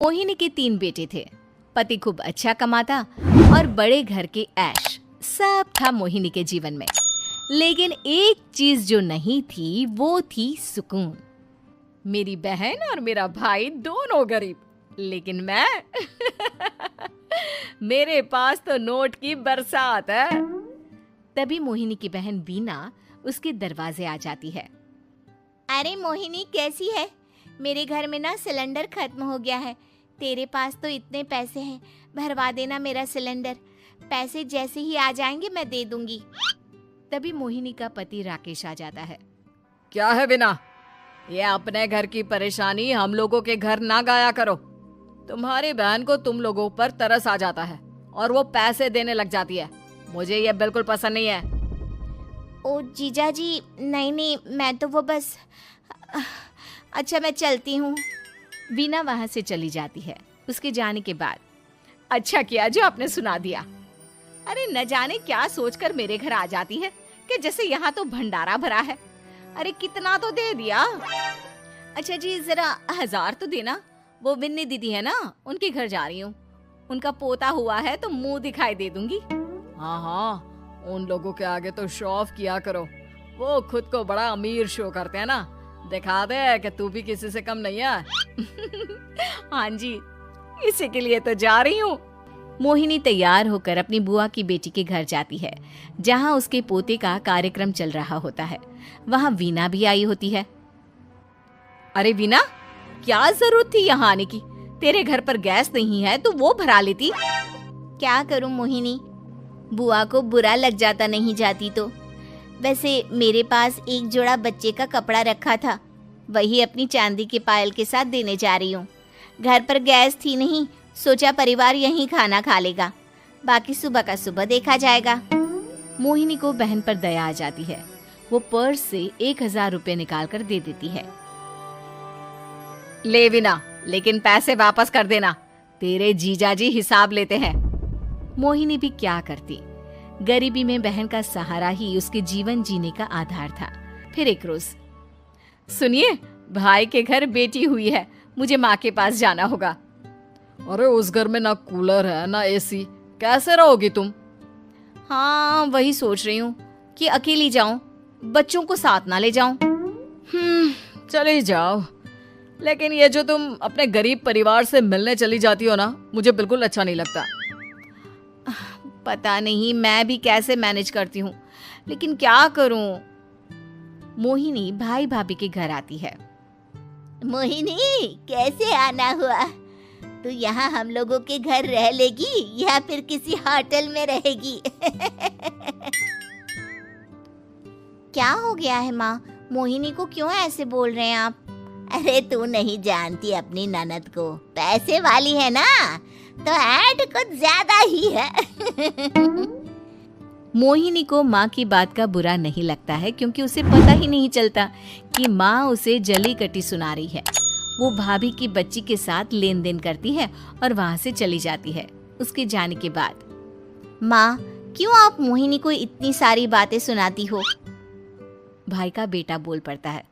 मोहिनी के 3 बेटे थे। पति खूब अच्छा कमाता और बड़े घर के ऐश सब था मोहिनी के जीवन में। लेकिन एक चीज जो नहीं थी वो थी सुकून। मेरी बहन और मेरा भाई दोनों गरीब, लेकिन मैं मेरे पास तो नोट की बरसात है। तभी मोहिनी की बहन बीना उसके दरवाजे आ जाती है। अरे मोहिनी, कैसी है? मेरे घर में ना सिलेंडर खत्म हो गया है। तेरे पास तो इतने पैसे हैं, भरवा देना मेरा सिलेंडर। पैसे जैसे ही आ जाएंगे मैं दे दूंगी। तभी मोहिनी का पति राकेश आ जाता है। क्या है बिना, ये अपने घर की परेशानी हम लोगों के घर ना गाया करो। तुम्हारी बहन को तुम लोगों पर तरस आ जाता है और वो पैसे देने लग जाती है। मुझे ये बिल्कुल पसंद नहीं है। ओ जीजा जी, नहीं, मैं तो वो बस अच्छा मैं चलती हूँ। बीना वहां से चली जाती है। उसके जाने के बाद अच्छा किया जो आपने सुना दिया। अरे न जाने क्या सोचकर मेरे घर आ जाती है कि जैसे यहाँ तो भंडारा भरा है। अरे कितना तो दे दिया। अच्छा जी, जरा 1000 तो देना। वो बिन्नी दीदी है ना, उनके घर जा रही हूँ। उनका पोता हुआ है तो मुंह दिखाई दे दूंगी। हाँ, उन लोगों के आगे तो शो ऑफ किया करो। वो खुद को बड़ा अमीर शो करते हैं ना, दिखा दे कि तू भी किसी से कम नहीं है। हाँ जी, इसी के लिए तो जा रही हूँ। मोहिनी तैयार होकर अपनी बुआ की बेटी के घर जाती है, जहाँ उसके पोते का कार्यक्रम चल रहा होता है। वहाँ वीना भी आई होती है। अरे वीना, क्या जरूरत थी यहाँ आने की? तेरे घर पर गैस नहीं है तो वो भरा लेती। क्या करूं मोहिनी, बुआ को बुरा लग जाता नहीं जाती तो। वैसे मेरे पास एक जोड़ा बच्चे का कपड़ा रखा था, वही अपनी चांदी के पायल के साथ देने जा रही हूँ। घर पर गैस थी नहीं, सोचा परिवार यहीं खाना खा लेगा, बाकी सुबह का सुबह देखा जाएगा। मोहिनी को बहन पर दया आ जाती है। वो पर्स से 1000 रुपए निकाल कर दे देती है। ले वीना, लेकिन पैसे वापस कर देना, तेरे जीजाजी हिसाब लेते हैं। मोहिनी भी क्या करती, गरीबी में बहन का सहारा ही उसके जीवन जीने का आधार था। फिर एक रोज, सुनिए, भाई के घर बेटी हुई है, मुझे माँ के पास जाना होगा। अरे उस घर में ना कूलर है ना एसी, कैसे रहोगी तुम? हाँ, वही सोच रही हूँ कि अकेली जाऊं, बच्चों को साथ ना ले जाऊं। चले जाओ, लेकिन ये जो तुम अपने गरीब परिवार से मिलने चली जाती हो ना, मुझे बिल्कुल अच्छा नहीं लगता। पता नहीं मैं भी कैसे मैनेज करती हूँ, लेकिन क्या करूँ। मोहिनी भाई भाभी के घर आती है। मोहिनी, कैसे आना हुआ? तू यहाँ हम लोगों के घर रह लेगी या फिर किसी होटल में रहेगी? क्या हो गया है माँ? मोहिनी को क्यों ऐसे बोल रहे हैं आप? अरे तू नहीं जानती अपनी ननद को, पैसे वाली है ना, तो ऐड कुछ ज्यादा ही है। मोहिनी को माँ की बात का बुरा नहीं लगता है, क्योंकि उसे पता ही नहीं चलता कि माँ उसे जली कटी सुना रही है। वो भाभी की बच्ची के साथ लेन देन करती है और वहाँ से चली जाती है। उसके जाने के बाद, माँ, क्यों आप मोहिनी को इतनी सारी बातें सुनाती हो? भाई का बेटा बोल पड़ता है।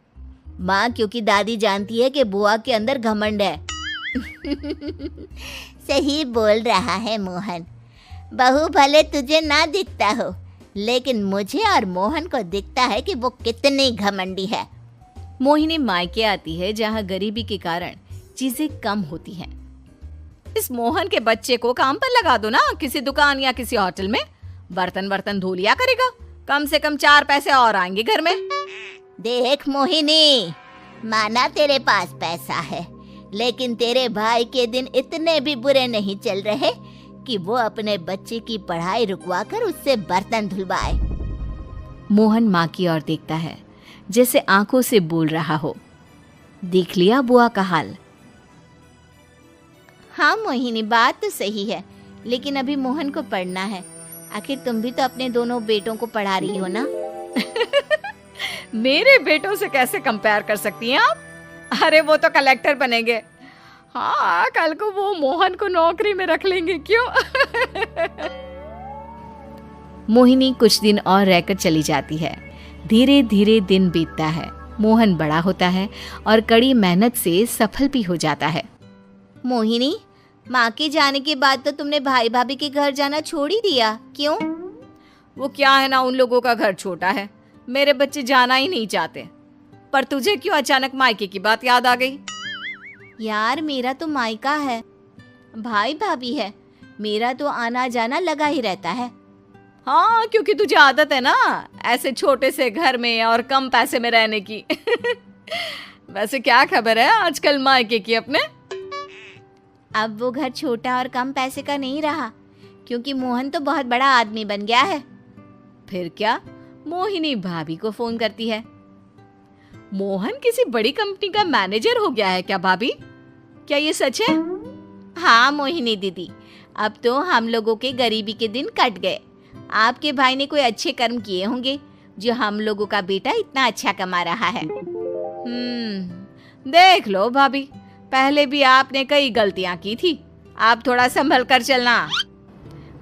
माँ, क्योंकि दादी जानती है कि बुआ के अंदर घमंड है। सही बोल रहा है मोहन। बहू भले तुझे ना दिखता हो, लेकिन मुझे और मोहन को दिखता है कि वो कितनी घमंडी है। मोहिनी मायके आती है, जहाँ गरीबी के कारण चीजें कम होती हैं। इस मोहन के बच्चे को काम पर लगा दो ना, किसी दुकान या किसी होटल में। बर्तन धो लिया करेगा, कम से कम 4 पैसे और आएंगे घर में। देख मोहिनी, माना तेरे पास पैसा है, लेकिन तेरे भाई के दिन इतने भी बुरे नहीं चल रहे कि वो अपने बच्चे की पढ़ाई रुकवाकर उससे बर्तन धुलवाए। मोहन माँ की ओर देखता है, जैसे आंखों से बोल रहा हो, देख लिया बुआ का हाल। हाँ मोहिनी, बात तो सही है, लेकिन अभी मोहन को पढ़ना है। आखिर तुम भी तो अपने दोनों बेटों को पढ़ा रही हो ना। मेरे बेटों से कैसे कंपेयर कर सकती हैं आप? अरे वो तो कलेक्टर बनेंगे। हाँ, कल को वो मोहन को नौकरी में रख लेंगे, क्यों? मोहिनी कुछ दिन और रहकर चली जाती है। धीरे धीरे दिन बीतता है। मोहन बड़ा होता है और कड़ी मेहनत से सफल भी हो जाता है। मोहिनी, माँ के जाने के बाद तो तुमने भाई भाभी के घर जाना छोड़ ही दिया, क्यों? वो क्या है ना, उन लोगों का घर छोटा है, मेरे बच्चे जाना ही नहीं चाहते। पर तुझे क्यों अचानक मायके की बात याद आ गई? यार मेरा तो मायका है, भाई भाभी है, मेरा तो आना जाना लगा ही रहता है। हाँ, क्योंकि तुझे आदत है ना ऐसे छोटे से घर में और कम पैसे में रहने की। वैसे क्या खबर है आजकल मायके की अपने? अब वो घर छोटा और कम पैसे का नहीं रहा, क्योंकि मोहन तो बहुत बड़ा आदमी बन गया है। फिर क्या? मोहिनी भाभी को फोन करती है। मोहन किसी बड़ी कंपनी का मैनेजर हो गया है क्या भाभी? क्या ये सच है? हाँ मोहिनी दीदी, अब तो हम लोगों के गरीबी के दिन कट गए। आपके भाई ने कोई अच्छे कर्म किए होंगे जो हम लोगों का बेटा इतना अच्छा कमा रहा है। देख लो भाभी, पहले भी आपने कई गलतियां की थी, आप थोड़ा संभल कर चलना।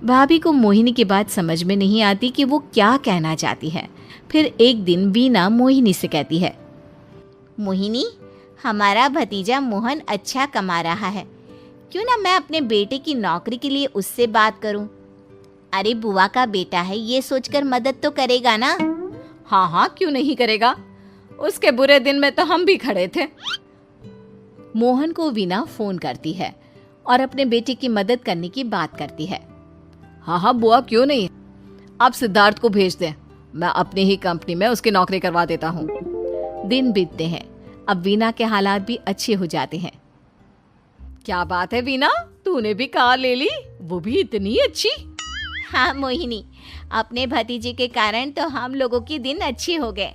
भाभी को मोहिनी की बात समझ में नहीं आती कि वो क्या कहना चाहती है। फिर एक दिन वीना मोहिनी से कहती है, मोहिनी, हमारा भतीजा मोहन अच्छा कमा रहा है, क्यों ना मैं अपने बेटे की नौकरी के लिए उससे बात करूं? अरे बुआ का बेटा है, ये सोचकर मदद तो करेगा ना? हाँ हाँ, क्यों नहीं करेगा, उसके बुरे दिन में तो हम भी खड़े थे। मोहन को वीना फोन करती है और अपने बेटे की मदद करने की बात करती है। हाँ हाँ बुआ, क्यों नहीं, आप सिद्धार्थ को भेज दें, मैं अपनी ही कंपनी में उसकी नौकरी करवा देता हूँ। दिन बीतते हैं, अब वीना के हालात भी अच्छे हो जाते हैं। क्या बात है वीना, तूने भी कार ले ली, वो भी इतनी अच्छी? हाँ मोहिनी, अपने भतीजे के कारण तो हम लोगों के दिन अच्छे हो गए।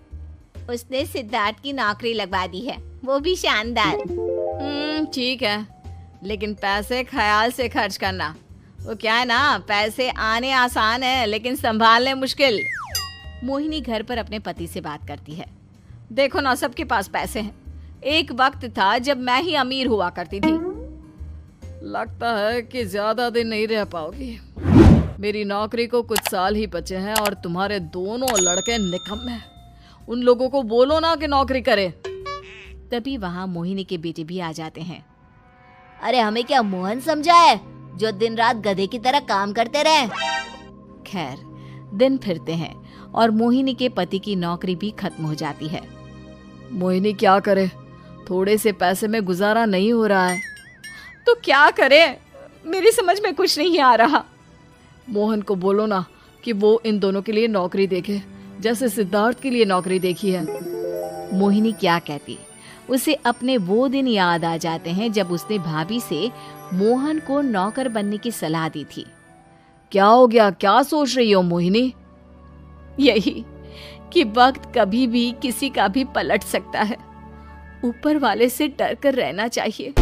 उसने सिद्धार्थ की नौकरी लगवा दी है, वो भी शानदार। ठीक है, लेकिन पैसे ख्याल से खर्च करना। वो क्या है ना, पैसे आने आसान है लेकिन संभालने मुश्किल। मोहिनी घर पर अपने पति से बात करती है। देखो ना, सबके पास पैसे हैं, एक वक्त था जब मैं ही अमीर हुआ करती थी। लगता है कि ज्यादा दिन नहीं रह पाओगी, मेरी नौकरी को कुछ साल ही बचे हैं और तुम्हारे दोनों लड़के निकम्मे हैं। उन लोगों को बोलो ना कि नौकरी करे। तभी वहां मोहिनी के बेटे भी आ जाते हैं। अरे हमें क्या मोहन समझा है जो दिन रात गधे की तरह काम करते रहे? खैर, दिन फिरते हैं और मोहिनी के पति की नौकरी भी खत्म हो जाती है। मोहिनी क्या करे, थोड़े से पैसे में गुजारा नहीं हो रहा है, तो क्या करे, मेरी समझ में कुछ नहीं आ रहा। मोहन को बोलो ना कि वो इन दोनों के लिए नौकरी देखे, जैसे सिद्धार्थ के लिए नौकरी देखी है। मोहिनी क्या कहती, उसे अपने वो दिन याद आ जाते हैं जब उसने भाभी से मोहन को नौकर बनने की सलाह दी थी। क्या हो गया, क्या सोच रही हो मोहिनी? यही कि वक्त कभी भी किसी का भी पलट सकता है, ऊपर वाले से डर कर रहना चाहिए।